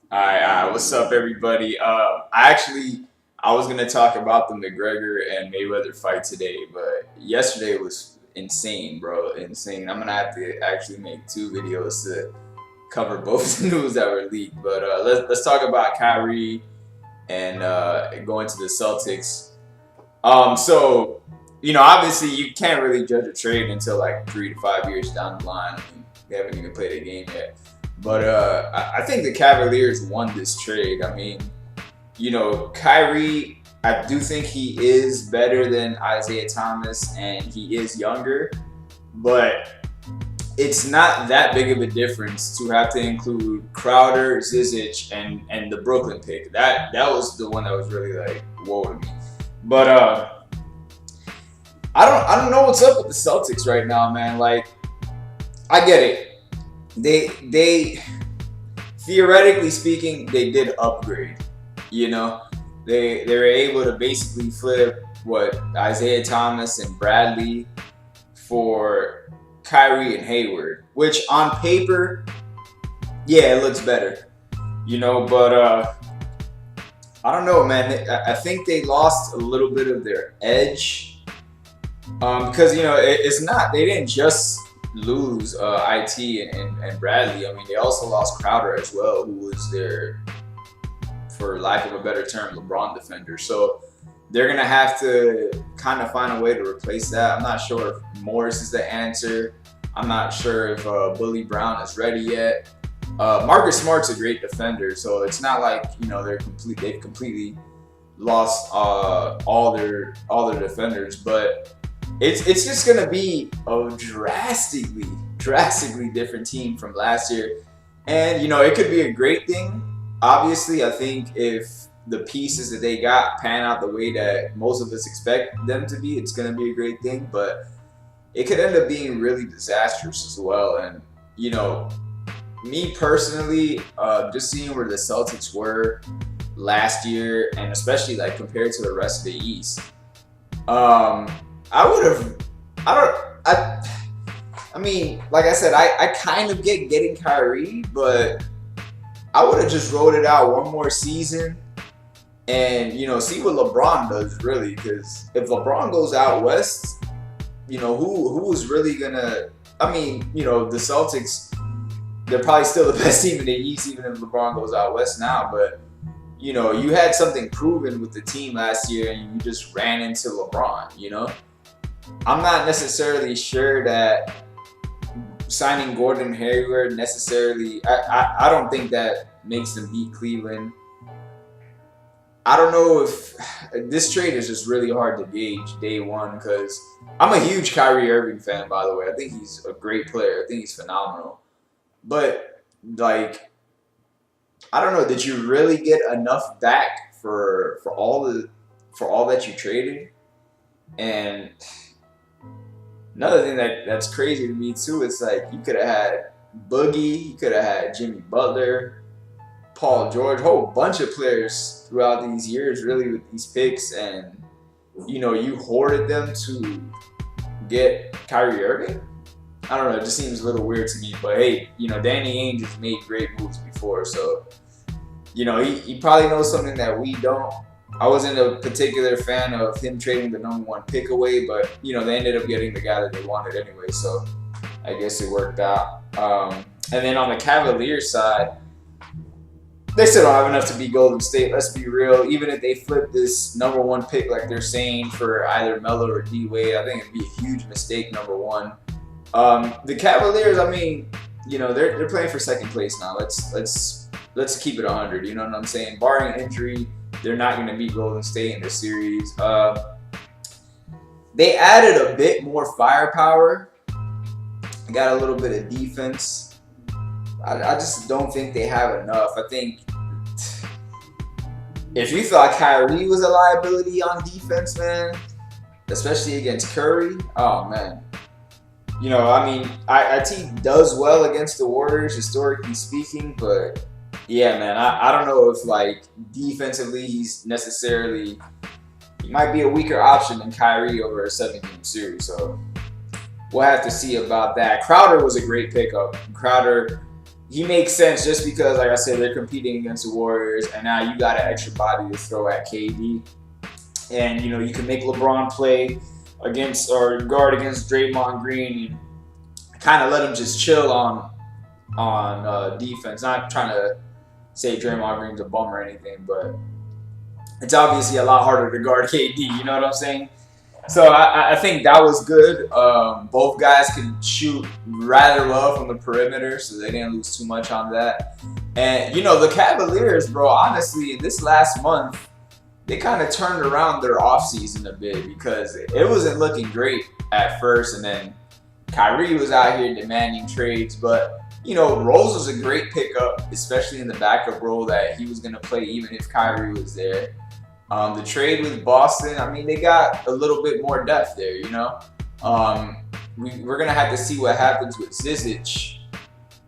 All right, what's up, everybody? I was gonna talk about the McGregor and Mayweather fight today, but yesterday was insane, bro. Insane. I'm gonna have to actually make two videos to cover both the news that were leaked. But let's talk about Kyrie and going to the Celtics. So obviously, you can't really judge a trade until like 3 to 5 years down the line. I mean, they haven't even played a game yet. But I think the Cavaliers won this trade. I mean, Kyrie, I do think he is better than Isaiah Thomas, and he is younger, but it's not that big of a difference to have to include Crowder, Zizic, and the Brooklyn pick. That was the one that was really like whoa to me. But I don't know what's up with the Celtics right now, man. Like, I get it. They theoretically speaking, they did upgrade. You know, they were able to basically flip what Isaiah Thomas and Bradley for Kyrie and Hayward, which on paper, yeah, it looks better. But I don't know, man. I think they lost a little bit of their edge because it's not. They didn't just lose IT and Bradley. I mean, they also lost Crowder as well, who was their, for lack of a better term, LeBron defender. So they're gonna have to kind of find a way to replace that. I'm not sure if Morris is the answer. I'm not sure if Bully Brown is ready yet. Marcus Smart's a great defender, so it's not like they've completely lost all their defenders, but it's just gonna be a drastically different team from last year, and it could be a great thing. Obviously, I think if the pieces that they got pan out the way that most of us expect them to be, it's gonna be a great thing, but it could end up being really disastrous as well. And me personally, just seeing where the Celtics were last year, and especially like compared to the rest of the East, I would have. I don't. I mean, like I said, I kind of get getting Kyrie, but I would have just rolled it out one more season and see what LeBron does really. Because if LeBron goes out west, who's really gonna? I mean, the Celtics, they're probably still the best team in the East, even if LeBron goes out west now. But you had something proven with the team last year, and you just ran into LeBron. I'm not necessarily sure that signing Gordon Hayward necessarily. I don't think that makes them beat Cleveland. I don't know if this trade is just really hard to gauge day one because I'm a huge Kyrie Irving fan, by the way. I think he's a great player. I think he's phenomenal. But like, I don't know. Did you really get enough back for all that you traded? And another thing that's crazy to me too is like you could have had Boogie, you could have had Jimmy Butler, Paul George, a whole bunch of players throughout these years, really, with these picks, and you hoarded them to get Kyrie Irving. I don't know, it just seems a little weird to me. But hey, Danny Ainge has made great moves before, so he probably knows something that we don't. I wasn't a particular fan of him trading the #1 pick away, but they ended up getting the guy that they wanted anyway, so I guess it worked out. And then on the Cavaliers side, they still don't have enough to beat Golden State. Let's be real. Even if they flip this #1 pick like they're saying for either Melo or D Wade, I think it'd be a huge mistake. #1. The Cavaliers, I mean, they're playing for second place now. Let's keep it 100. You know what I'm saying? Barring injury, they're not going to beat Golden State in the series. They added a bit more firepower. Got a little bit of defense. I just don't think they have enough. I think if you thought Kyrie was a liability on defense, man, especially against Curry, oh man. I mean, IT does well against the Warriors, historically speaking, but yeah, man, I don't know if like defensively he's necessarily. He might be a weaker option than Kyrie over a 7-game series, so we'll have to see about that. Crowder was a great pickup. Crowder, he makes sense just because, like I said, they're competing against the Warriors, and now you got an extra body to throw at KD. And, you know, you can make LeBron play against or guard against Draymond Green and kind of let him just chill on defense. Not trying to say Draymond Green's a bum or anything, but it's obviously a lot harder to guard KD. You know what I'm saying? So I think that was good. Both guys could shoot rather well from the perimeter, so they didn't lose too much on that. And, you know, the Cavaliers, bro, honestly, in this last month, they kind of turned around their offseason a bit because it wasn't looking great at first. And then Kyrie was out here demanding trades. But, you know, Rose was a great pickup, especially in the backup role that he was going to play even if Kyrie was there. The trade with Boston, I mean, they got a little bit more depth there, you know. We're going to have to see what happens with Zizic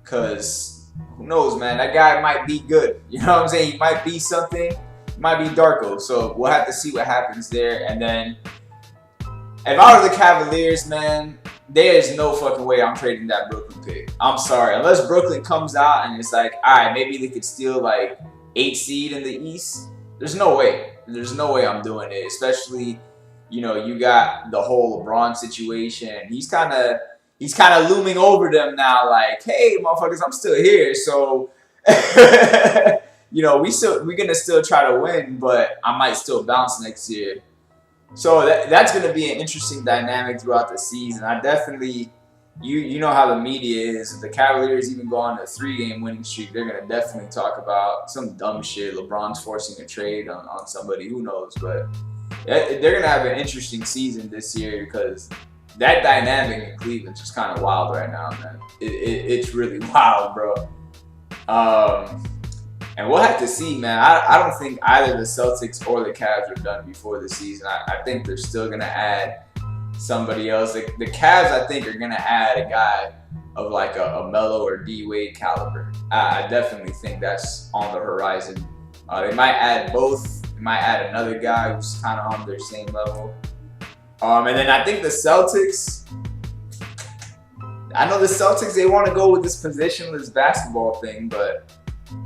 because who knows, man. That guy might be good. You know what I'm saying? He might be something. He might be Darko. So we'll have to see what happens there. And then if I were the Cavaliers, man, there is no fucking way I'm trading that Brooklyn pick. I'm sorry. Unless Brooklyn comes out and it's like, all right, maybe they could steal like 8th seed in the East. There's no way. There's no way I'm doing it. Especially, you know, you got the whole LeBron situation. He's kind of looming over them now. Like, hey, motherfuckers, I'm still here. So, you know, we're gonna still try to win, but I might still bounce next year. So that's gonna be an interesting dynamic throughout the season. I definitely. You know how the media is. If the Cavaliers even go on a 3-game winning streak, they're going to definitely talk about some dumb shit. LeBron's forcing a trade on somebody. Who knows? But they're going to have an interesting season this year because that dynamic in Cleveland's just kind of wild right now, man. It's really wild, bro. And we'll have to see, man. I don't think either the Celtics or the Cavs are done before the season. I think they're still going to add somebody else. The Cavs, I think, are going to add a guy of like a Melo or D-Wade caliber. I definitely think that's on the horizon. They might add both. They might add another guy who's kind of on their same level. And then I think the Celtics, I know the Celtics, they want to go with this positionless basketball thing, but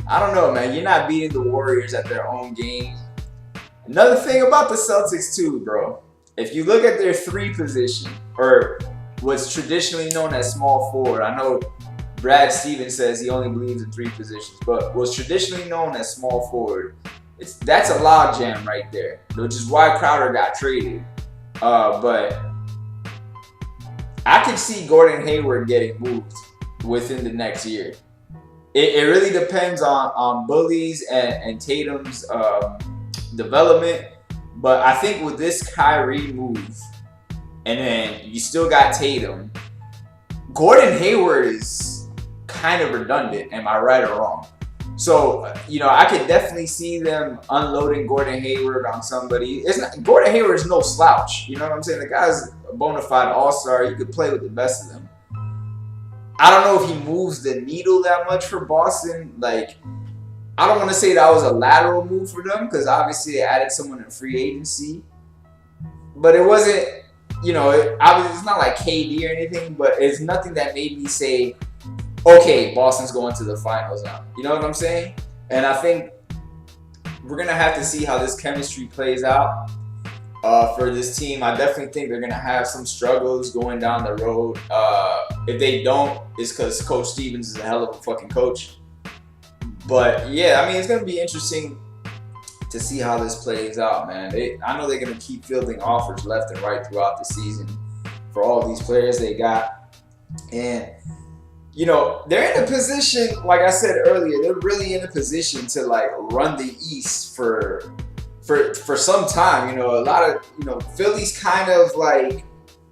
I don't know, man. You're not beating the Warriors at their own game. Another thing about the Celtics too, bro. If you look at their 3 position, or what's traditionally known as small forward, I know Brad Stevens says he only believes in 3 positions, but what's traditionally known as small forward, that's a logjam right there, which is why Crowder got traded. But I could see Gordon Hayward getting moved within the next year. It really depends on Bully's and Tatum's development. But I think with this Kyrie move, and then you still got Tatum, Gordon Hayward is kind of redundant. Am I right or wrong? So, you know, I could definitely see them unloading Gordon Hayward on somebody. Gordon Hayward is no slouch. You know what I'm saying? The guy's a bona fide all-star. He could play with the best of them. I don't know if he moves the needle that much for Boston. Like, I don't want to say that was a lateral move for them because obviously they added someone in free agency. But it wasn't, you know, it's not like KD or anything, but it's nothing that made me say, okay, Boston's going to the finals now. You know what I'm saying? And I think we're going to have to see how this chemistry plays out for this team. I definitely think they're going to have some struggles going down the road. If they don't, it's because Coach Stevens is a hell of a fucking coach. But, yeah, I mean, it's going to be interesting to see how this plays out, man. I know they're going to keep fielding offers left and right throughout the season for all these players they got. And, you know, they're in a position, like I said earlier, they're really in a position to, like, run the East for some time. You know, a lot of, you know, Philly's kind of, like,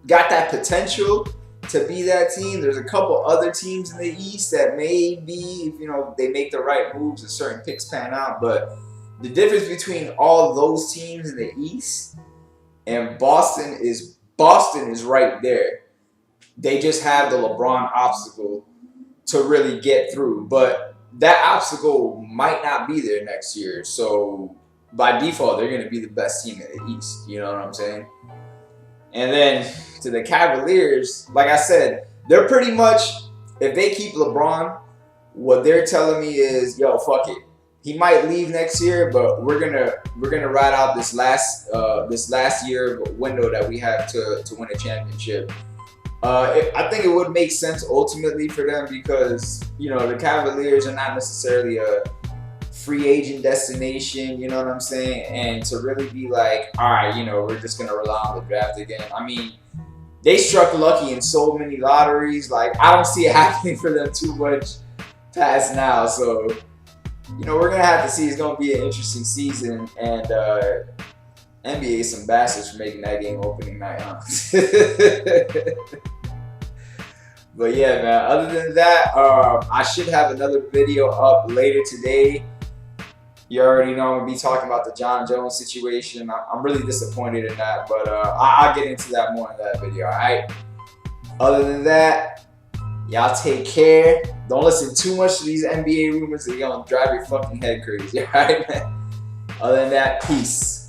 got that potential to be that team. There's a couple other teams in the East that may be, you know, they make the right moves and certain picks pan out. But the difference between all those teams in the East and Boston is right there. They just have the LeBron obstacle to really get through. But that obstacle might not be there next year. So by default, they're going to be the best team in the East. You know what I'm saying? And then to the Cavaliers, like I said, they're pretty much, if they keep LeBron, what they're telling me is, yo, fuck it. He might leave next year, but we're gonna ride out this last year window that we have to win a championship. I think it would make sense ultimately for them because the Cavaliers are not necessarily a free agent destination. You know what I'm saying? And to really be like, all right, we're just gonna rely on the draft again. I mean, they struck lucky in so many lotteries. Like, I don't see it happening for them too much past now. So, we're going to have to see. It's going to be an interesting season. And NBA some bastards for making that game opening night, huh? But yeah, man, other than that, I should have another video up later today. You already know I'm going to be talking about the John Jones situation. I'm really disappointed in that, but I'll get into that more in that video, all right? Other than that, y'all take care. Don't listen too much to these NBA rumors. They're going to drive your fucking head crazy, all right, man? Other than that, peace.